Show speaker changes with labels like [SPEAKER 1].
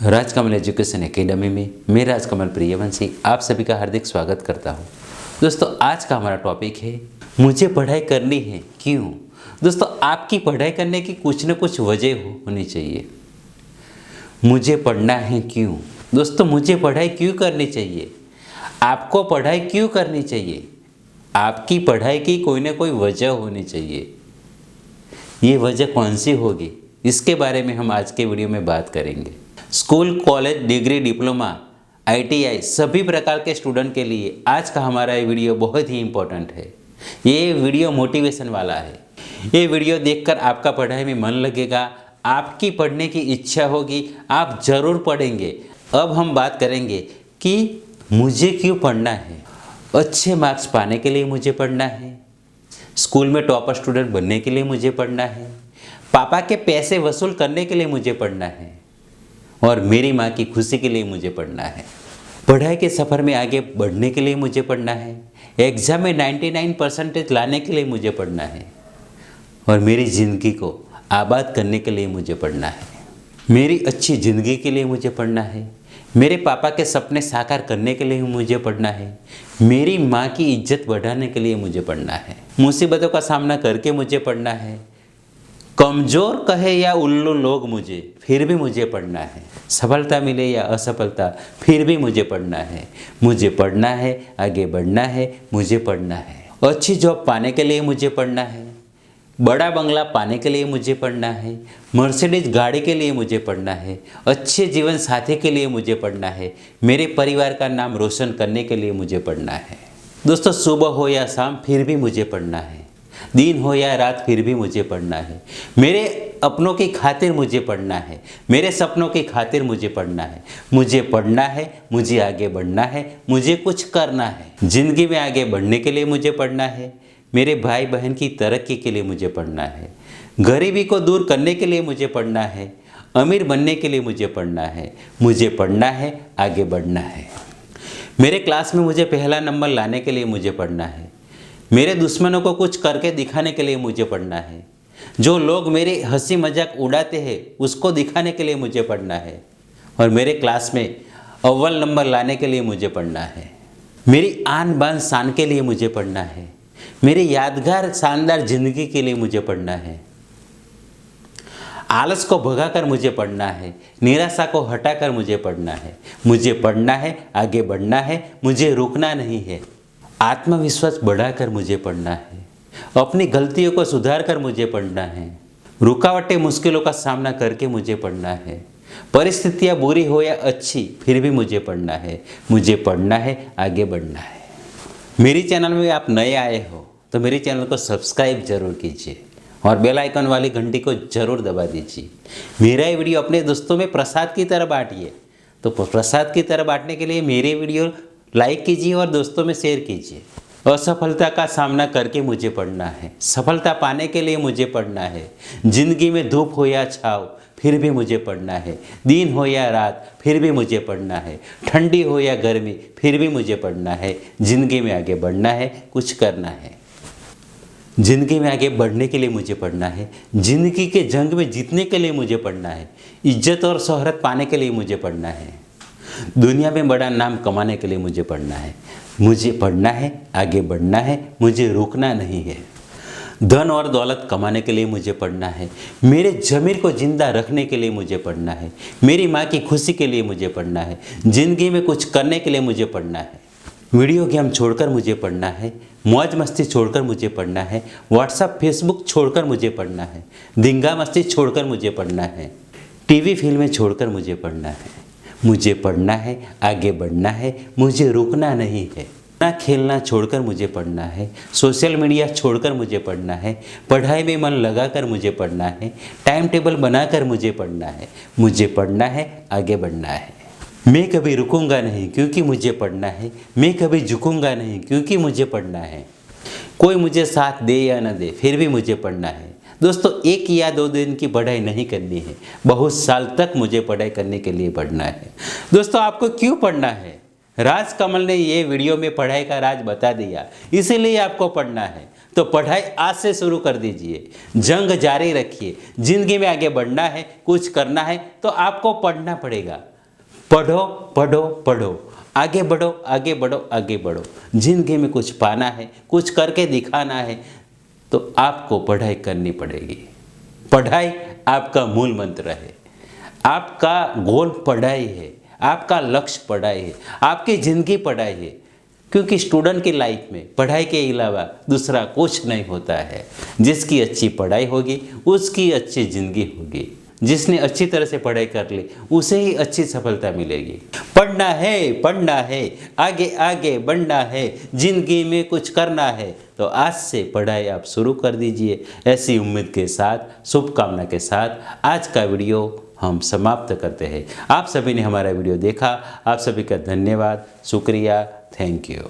[SPEAKER 1] Rajkamal education academy में मैं राजकमल प्रियवंशी आप सभी का हार्दिक स्वागत करता हूं। दोस्तों आज का हमारा टॉपिक है मुझे पढ़ाई करनी है क्यों। दोस्तों आपकी पढ़ाई करने की कुछ न कुछ वजह होनी चाहिए। मुझे पढ़ना है क्यों। दोस्तों मुझे पढ़ाई क्यों करनी चाहिए, आपको पढ़ाई क्यों करनी चाहिए। आपकी पढ़ाई की कोई ना कोई वजह होनी चाहिए। ये वजह कौन सी होगी इसके बारे में हम आज के वीडियो में बात करेंगे। School, college, degree, diploma, ITI सभी प्रकार के स्टूडेंट के लिए आज का हमारा ये वीडियो बहुत ही इम्पोर्टेंट है। ये वीडियो मोटिवेशन वाला है। ये वीडियो देखकर आपका पढ़ाई में मन लगेगा, आपकी पढ़ने की इच्छा होगी, आप ज़रूर पढ़ेंगे। अब हम बात करेंगे कि मुझे क्यों पढ़ना है। अच्छे मार्क्स पाने के लिए मुझे पढ़ना है, स्कूल में टॉपर स्टूडेंट बनने के लिए मुझे पढ़ना है, पापा के पैसे वसूल करने के लिए मुझे पढ़ना है और मेरी माँ की खुशी के लिए मुझे पढ़ना है। पढ़ाई के सफ़र में आगे बढ़ने के लिए मुझे पढ़ना है, एग्ज़ाम में 99% लाने के लिए मुझे पढ़ना है और मेरी ज़िंदगी को आबाद करने के लिए मुझे पढ़ना है। मेरी अच्छी ज़िंदगी के लिए मुझे पढ़ना है, मेरे पापा के सपने साकार करने के लिए मुझे पढ़ना है, मेरी माँ की इज्जत बढ़ाने के लिए मुझे पढ़ना है, मुसीबतों का सामना करके मुझे पढ़ना है, कमज़ोर कहे या उल्लू लोग मुझे फिर भी मुझे पढ़ना है, सफलता मिले या असफलता फिर भी मुझे पढ़ना है। मुझे पढ़ना है, आगे बढ़ना है, मुझे पढ़ना है। अच्छी जॉब पाने के लिए मुझे पढ़ना है, बड़ा बंगला पाने के लिए मुझे पढ़ना है, मर्सिडीज गाड़ी के लिए मुझे पढ़ना है, अच्छे जीवन साथी के लिए मुझे पढ़ना है, मेरे परिवार का नाम रोशन करने के लिए मुझे पढ़ना है। दोस्तों सुबह हो या शाम फिर भी मुझे पढ़ना है, दिन हो या रात फिर भी मुझे पढ़ना है, मेरे अपनों की खातिर मुझे पढ़ना है, मेरे सपनों की खातिर मुझे पढ़ना है। मुझे पढ़ना है, मुझे आगे बढ़ना है, मुझे कुछ करना है। ज़िंदगी में आगे बढ़ने के लिए मुझे पढ़ना है, मेरे भाई बहन की तरक्की के लिए मुझे पढ़ना है, गरीबी को दूर करने के लिए मुझे पढ़ना है, अमीर बनने के लिए मुझे पढ़ना है। मुझे पढ़ना है, आगे बढ़ना है। मेरे क्लास में मुझे पहला नंबर लाने के लिए मुझे पढ़ना है, मेरे दुश्मनों को कुछ करके दिखाने के लिए मुझे पढ़ना है, जो लोग मेरे हंसी मजाक उड़ाते हैं उसको दिखाने के लिए मुझे पढ़ना है और मेरे क्लास में अव्वल नंबर लाने के लिए मुझे पढ़ना है। मेरी आन बान शान के लिए मुझे पढ़ना है, मेरी यादगार शानदार ज़िंदगी के लिए मुझे पढ़ना है। आलस को भगाकर मुझे पढ़ना है, निराशा को हटाकर मुझे पढ़ना है। मुझे पढ़ना है, आगे बढ़ना है, मुझे रुकना नहीं है। आत्मविश्वास बढ़ाकर मुझे पढ़ना है, अपनी गलतियों को सुधार कर मुझे पढ़ना है, रुकावटें मुश्किलों का सामना करके मुझे पढ़ना है, परिस्थितियाँ बुरी हो या अच्छी फिर भी मुझे पढ़ना है। मुझे पढ़ना है, आगे बढ़ना है। मेरी चैनल में आप नए आए हो तो मेरे चैनल को सब्सक्राइब जरूर कीजिए और बेल आइकन वाली घंटी को जरूर दबा दीजिए। मेरा ये वीडियो अपने दोस्तों में प्रसाद की तरह बांटिए। तो प्रसाद की तरह बांटने के लिए मेरे वीडियो लाइक कीजिए और दोस्तों में शेयर कीजिए। असफलता का सामना करके मुझे पढ़ना है, सफलता पाने के लिए मुझे पढ़ना है। ज़िंदगी में धूप हो या छाँव फिर भी मुझे पढ़ना है, दिन हो या रात फिर भी मुझे पढ़ना है, ठंडी हो या गर्मी फिर भी मुझे पढ़ना है। ज़िंदगी में आगे बढ़ना है, कुछ करना है। ज़िंदगी में आगे बढ़ने के लिए मुझे पढ़ना है, ज़िंदगी के जंग में जीतने के लिए मुझे पढ़ना है, इज्जत और शोहरत पाने के लिए मुझे पढ़ना है, दुनिया में बड़ा नाम कमाने के लिए मुझे पढ़ना है। मुझे पढ़ना है, आगे बढ़ना है, मुझे रुकना नहीं है। धन और दौलत कमाने के लिए मुझे पढ़ना है, मेरे ज़मीर को जिंदा रखने के लिए मुझे पढ़ना है, मेरी माँ की खुशी के लिए मुझे पढ़ना है, ज़िंदगी में कुछ करने के लिए मुझे पढ़ना है। वीडियो गेम छोड़कर मुझे पढ़ना है, मौज मस्ती छोड़कर मुझे पढ़ना है, व्हाट्सएप फेसबुक छोड़कर मुझे पढ़ना है, दंगा मस्ती छोड़कर मुझे पढ़ना है, टीवी फिल्में छोड़कर मुझे पढ़ना है। मुझे पढ़ना है, आगे बढ़ना है, मुझे रुकना नहीं है। ना खेलना छोड़कर मुझे पढ़ना है, सोशल मीडिया छोड़कर मुझे पढ़ना है, पढ़ाई में मन लगाकर मुझे पढ़ना है, टाइम टेबल बनाकर मुझे पढ़ना है। मुझे पढ़ना है, आगे बढ़ना है। मैं कभी रुकूंगा नहीं क्योंकि मुझे पढ़ना है, मैं कभी झुकूंगा नहीं क्योंकि मुझे पढ़ना है। कोई मुझे साथ दे या न दे फिर भी मुझे पढ़ना है। दोस्तों 1 या 2 दिन की पढ़ाई नहीं करनी है, बहुत साल तक मुझे पढ़ाई करने के लिए पढ़ना है। दोस्तों आपको क्यों पढ़ना है, राजकमल ने ये वीडियो में पढ़ाई का राज बता दिया, इसीलिए आपको पढ़ना है। तो पढ़ाई आज से शुरू कर दीजिए, जंग जारी रखिए। ज़िंदगी में आगे बढ़ना है, कुछ करना है तो आपको पढ़ना पड़ेगा। पढ़ो पढ़ो पढ़ो, आगे बढ़ो आगे बढ़ो आगे बढ़ो। जिंदगी में कुछ पाना है, कुछ करके दिखाना है तो आपको पढ़ाई करनी पड़ेगी। पढ़ाई आपका मूल मंत्र है, आपका गोल पढ़ाई है, आपका लक्ष्य पढ़ाई है, आपकी ज़िंदगी पढ़ाई है। क्योंकि स्टूडेंट की लाइफ में पढ़ाई के अलावा दूसरा कुछ नहीं होता है। जिसकी अच्छी पढ़ाई होगी उसकी अच्छी ज़िंदगी होगी। जिसने अच्छी तरह से पढ़ाई कर ली उसे ही अच्छी सफलता मिलेगी। पढ़ना है, आगे आगे बढ़ना है, ज़िंदगी में कुछ करना है तो आज से पढ़ाई आप शुरू कर दीजिए। ऐसी उम्मीद के साथ, शुभकामना के साथ आज का वीडियो हम समाप्त करते हैं। आप सभी ने हमारा वीडियो देखा, आप सभी का धन्यवाद, शुक्रिया, थैंक यू।